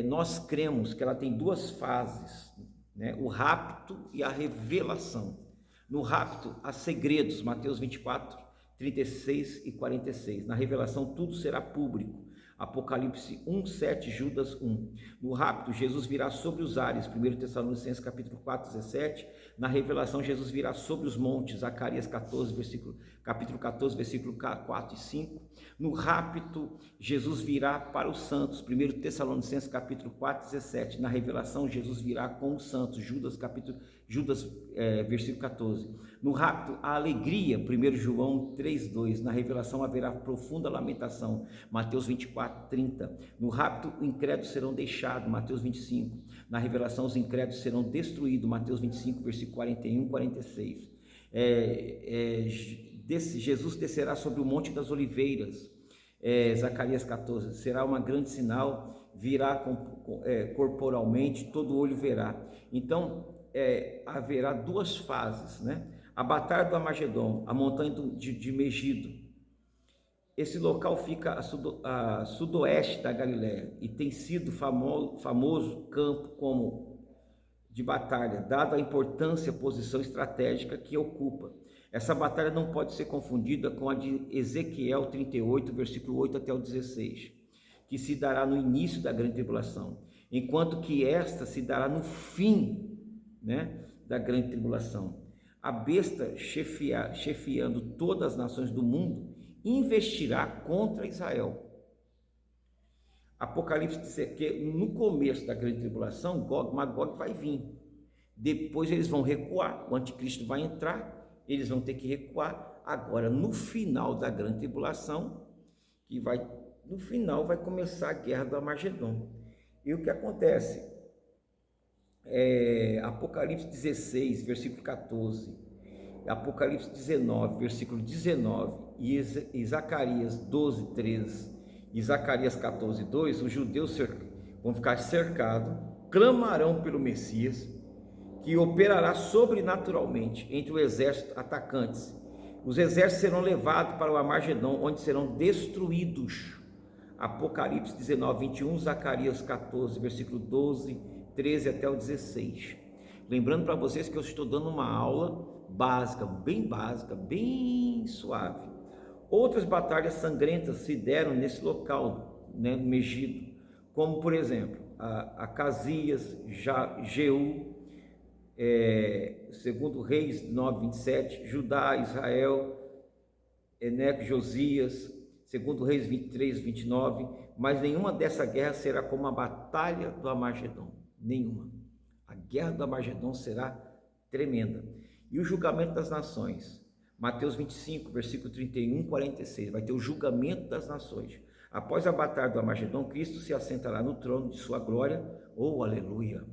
nós cremos que ela tem duas fases, né? O rapto e a revelação. No rapto, há segredos, Mateus 24, 36 e 46. Na revelação, tudo será público. Apocalipse 1, 7, Judas 1. No rapto, Jesus virá sobre os ares, 1 Tessalonicenses capítulo 4, 17. Na revelação, Jesus virá sobre os montes, Zacarias 14, capítulo 14, versículo 4 e 5. No rapto, Jesus virá para os santos, 1 Tessalonicenses capítulo 4, 17. Na revelação, Jesus virá com os santos, Judas, versículo 14. No rapto, a alegria, 1 João 3, 2. Na revelação, haverá profunda lamentação, Mateus 24, 30. No rapto, os incrédulos serão deixados, Mateus 25. Na revelação, os incrédulos serão destruídos, Mateus 25, versículo 41 e 46. Jesus descerá sobre o Monte das Oliveiras, Zacarias 14. Será um grande sinal, virá corporalmente, todo olho verá. Então, haverá duas fases, né? A batalha do Armagedon, a montanha de Megido. Esse local fica a sudoeste da Galiléia e tem sido famoso campo como de batalha, dada a importância, posição estratégica que ocupa. Essa batalha não pode ser confundida com a de Ezequiel 38, versículo 8 até o 16, que se dará no início da grande tribulação, enquanto que esta se dará no fim, né, da grande tribulação. A besta, chefiando todas as nações do mundo, investirá contra Israel. Apocalipse diz que no começo da grande tribulação, Gog e Magog vai vir. Depois eles vão recuar, o anticristo vai entrar, eles vão ter que recuar. Agora, no final da grande tribulação, no final vai começar a guerra do Armagedon. E o que acontece? Apocalipse 16, versículo 14, Apocalipse 19, versículo 19, e Zacarias 12, 13, e Zacarias 14, 2, os judeus vão ficar cercados, clamarão pelo Messias, que operará sobrenaturalmente entre o exército atacantes. Os exércitos serão levados para o Armagedon, onde serão destruídos. Apocalipse 19, 21, Zacarias 14, versículo 12, 13 até o 16. Lembrando para vocês que eu estou dando uma aula básica, bem suave. Outras batalhas sangrentas se deram nesse local, né, no Megido, como por exemplo, Acasias, Jeú, segundo Reis 9, 27, Judá, Israel, Eneco, Josias, segundo Reis 23, 29, mas nenhuma dessa guerra será como a batalha do Armagedon, nenhuma. A guerra do Armagedon será tremenda. E o julgamento das nações, Mateus 25, versículo 31, 46, vai ter o julgamento das nações. Após a batalha do Armagedon, Cristo se assentará no trono de sua glória, aleluia,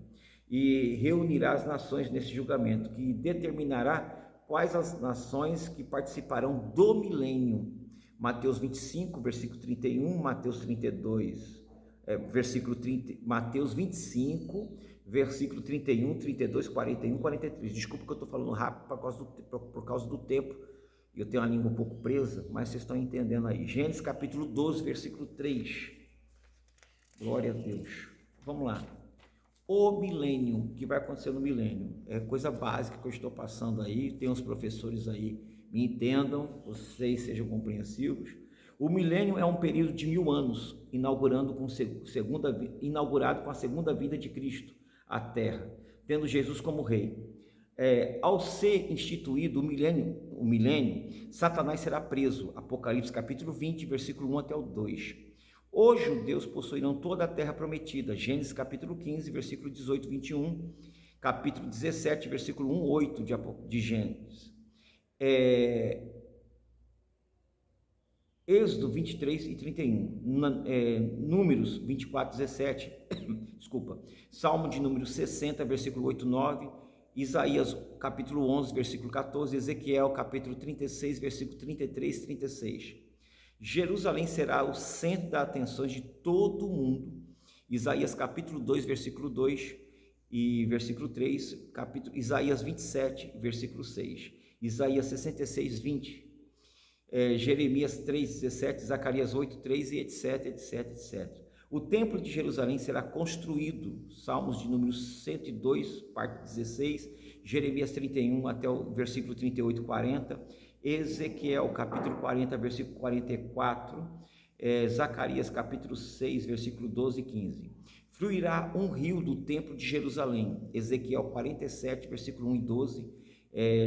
e reunirá as nações nesse julgamento, que determinará quais as nações que participarão do milênio. Mateus 25, versículo 31, Mateus 32, versículo 30, Mateus 25, versículo 31, 32, 41, 43. Desculpa que eu estou falando rápido por causa do tempo, eu tenho a língua um pouco presa, mas vocês estão entendendo aí. Gênesis capítulo 12, versículo 3. Glória a Deus. Vamos lá. O milênio, o que vai acontecer no milênio? É coisa básica que eu estou passando aí, tem uns professores aí, me entendam, vocês sejam compreensivos. O milênio é um período de 1000 anos, inaugurado com a segunda vinda de Cristo à Terra, tendo Jesus como rei. Ao ser instituído o milênio, Satanás será preso. Apocalipse capítulo 20, versículo 1 até o 2. Os judeus possuirão toda a terra prometida. Gênesis capítulo 15, versículo 18, 21. Capítulo 17, versículo 1, 8 de Gênesis. Êxodo 23 e 31, Números 24, 17, desculpa, Salmo de número 60, versículo 8, 9, Isaías capítulo 11, versículo 14, Ezequiel capítulo 36, versículo 33 e 36. Jerusalém será o centro da atenção de todo o mundo. Isaías capítulo 2, versículo 2 e versículo 3, Isaías 27, versículo 6, Isaías 66, 20, Jeremias 3, 17, Zacarias 8, 3 e etc, etc, etc. O templo de Jerusalém será construído, Salmos de número 102, parte 16, Jeremias 31 até o versículo 38, 40, Ezequiel capítulo 40, versículo 44, Zacarias capítulo 6, versículo 12 e 15. Fluirá um rio do templo de Jerusalém, Ezequiel 47, versículo 1 e 12,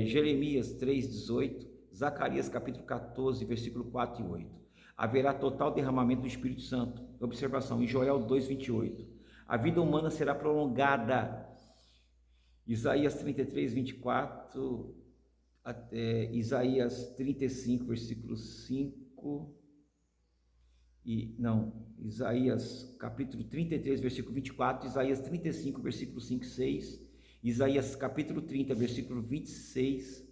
Jeremias 3, 18, Zacarias capítulo 14, versículo 4 e 8. Haverá total derramamento do Espírito Santo. Observação, em Joel 2, 28. A vida humana será prolongada. Isaías 33, 24, Isaías 35, versículo 5, Isaías capítulo 33, versículo 24, Isaías 35, versículo 5 e 6, Isaías capítulo 30, versículo 26,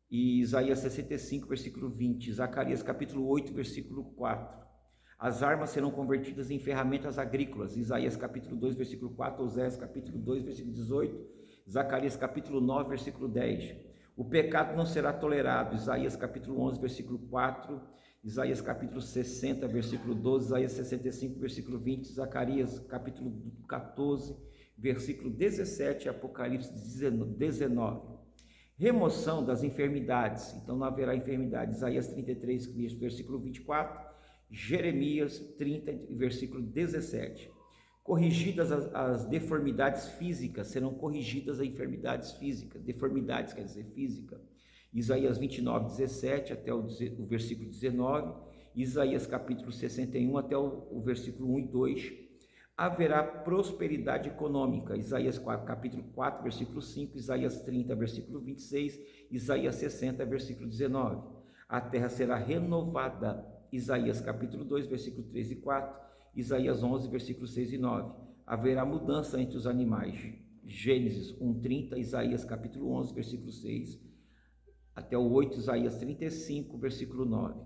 e Isaías 65, versículo 20, Zacarias capítulo 8, versículo 4. As armas serão convertidas em ferramentas agrícolas, Isaías capítulo 2, versículo 4, Oséias capítulo 2, versículo 18, Zacarias capítulo 9, versículo 10. O pecado não será tolerado, Isaías capítulo 11, versículo 4, Isaías capítulo 60, versículo 12, Isaías 65, versículo 20, Zacarias capítulo 14, versículo 17, Apocalipse 19. Remoção das enfermidades, então não haverá enfermidade, Isaías 33, versículo 24, Jeremias 30, versículo 17. Corrigidas as deformidades físicas, serão corrigidas as enfermidades físicas, deformidades quer dizer física, Isaías 29, 17 até o versículo 19, Isaías capítulo 61 até o versículo 1 e 2. Haverá prosperidade econômica, Isaías capítulo 4, versículo 5, Isaías 30, versículo 26, Isaías 60, versículo 19. A terra será renovada, Isaías capítulo 2, versículo 3 e 4, Isaías 11, versículo 6 e 9. Haverá mudança entre os animais, Gênesis 1:30, Isaías capítulo 11, versículo 6, até o 8, Isaías 35, versículo 9.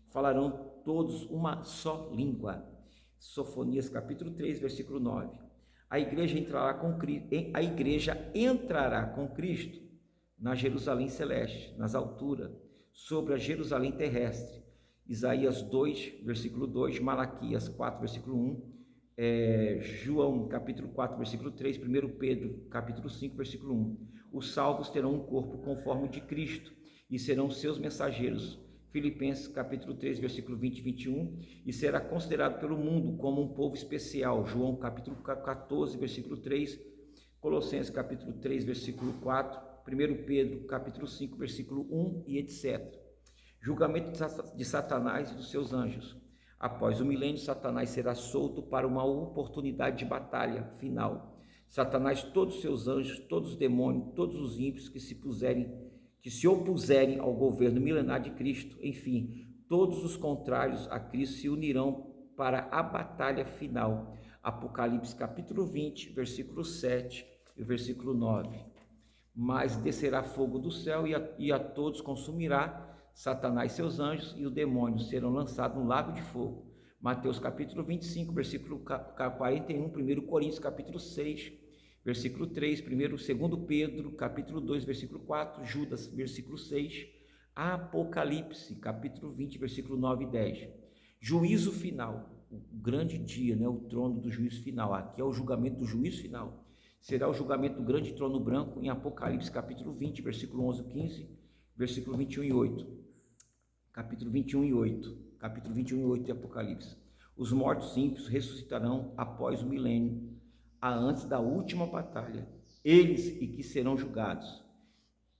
Falarão todos uma só língua, Sofonias capítulo 3, versículo 9. A igreja entrará com Cristo na Jerusalém celeste, nas alturas, sobre a Jerusalém terrestre. Isaías 2, versículo 2, Malaquias 4, versículo 1, João capítulo 4, versículo 3, 1 Pedro capítulo 5, versículo 1. Os salvos terão um corpo conforme o de Cristo e serão seus mensageiros. Filipenses capítulo 3, versículo 20 e 21, e será considerado pelo mundo como um povo especial. João capítulo 14, versículo 3, Colossenses capítulo 3, versículo 4, 1 Pedro capítulo 5, versículo 1 e etc. Julgamento de Satanás e dos seus anjos. Após o milênio, Satanás será solto para uma oportunidade de batalha final. Satanás, todos os seus anjos, todos os demônios, todos os ímpios que se opuserem ao governo milenar de Cristo, enfim, todos os contrários a Cristo se unirão para a batalha final. Apocalipse capítulo 20, versículo 7 e versículo 9. Mas descerá fogo do céu e a todos consumirá. Satanás e seus anjos e o demônio serão lançados no lago de fogo. Mateus capítulo 25, versículo 41, 1 Coríntios capítulo 6, versículo 3, 2 Pedro capítulo 2, versículo 4, Judas, versículo 6, Apocalipse capítulo 20, versículo 9 e 10. Juízo final, o grande dia, o trono do juízo final. Aqui é o julgamento do juízo final. Será o julgamento do grande trono branco em Apocalipse capítulo 20, versículo 11 e 15, versículo 21 e 8. Capítulo 21 e 8. Capítulo 21 e 8 de Apocalipse. Os mortos ímpios ressuscitarão após o milênio, antes da última batalha. Eles e que serão julgados.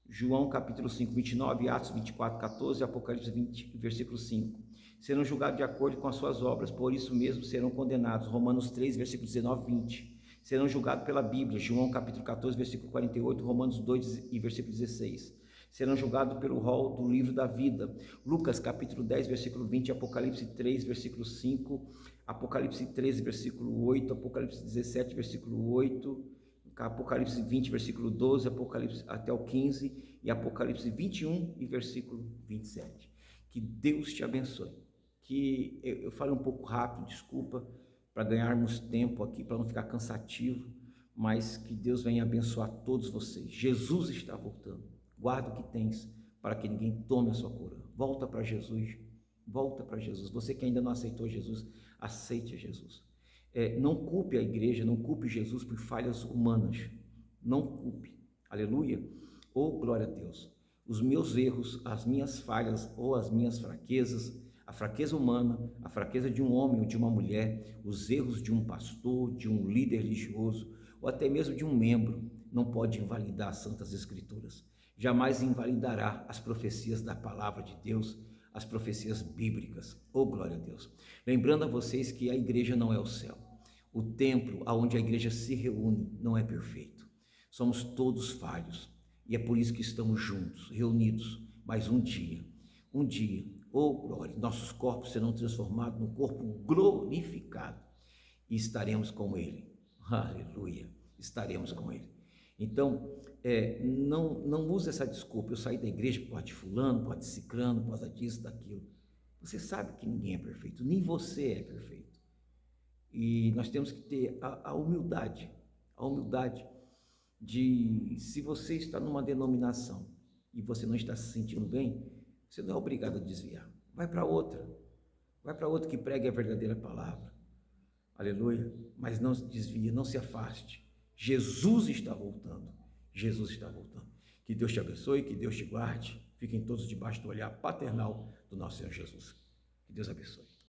João capítulo 5, 29, Atos 24, 14, Apocalipse 20, versículo 5. Serão julgados de acordo com as suas obras, por isso mesmo serão condenados. Romanos 3, versículo 19 e 20. Serão julgados pela Bíblia. João capítulo 14, versículo 48, Romanos 2 e versículo 16. Serão julgados pelo rol do livro da vida. Lucas capítulo 10, versículo 20, Apocalipse 3, versículo 5, Apocalipse 13, versículo 8, Apocalipse 17, versículo 8, Apocalipse 20, versículo 12, Apocalipse até o 15 e Apocalipse 21 e versículo 27. Que Deus te abençoe. Que eu falei um pouco rápido, desculpa, para ganharmos tempo aqui, para não ficar cansativo, mas que Deus venha abençoar todos vocês. Jesus está voltando. Guarda o que tens, para que ninguém tome a sua cura. Volta para Jesus, volta para Jesus. Você que ainda não aceitou Jesus, aceite Jesus. Não culpe a igreja, não culpe Jesus por falhas humanas. Não culpe. Aleluia. Oh, glória a Deus. Os meus erros, as minhas falhas ou as minhas fraquezas, a fraqueza humana, a fraqueza de um homem ou de uma mulher, os erros de um pastor, de um líder religioso ou até mesmo de um membro, não pode invalidar as Santas Escrituras. Jamais invalidará as profecias da palavra de Deus, as profecias bíblicas. Oh, glória a Deus. Lembrando a vocês que a igreja não é o céu. O templo onde a igreja se reúne não é perfeito. Somos todos falhos e é por isso que estamos juntos, reunidos. Mas um dia, oh glória, nossos corpos serão transformados num corpo glorificado e estaremos com Ele. Aleluia, estaremos com Ele. Então, não use essa desculpa, eu saí da igreja por causa de fulano, por causa de ciclano, por causa disso, daquilo. Você sabe que ninguém é perfeito, nem você é perfeito. E nós temos que ter a humildade de, se você está numa denominação e você não está se sentindo bem, você não é obrigado a desviar. Vai para outra que pregue a verdadeira palavra. Aleluia. Mas não se desvia, não se afaste. Jesus está voltando. Jesus está voltando. Que Deus te abençoe, que Deus te guarde. Fiquem todos debaixo do olhar paternal do nosso Senhor Jesus. Que Deus abençoe.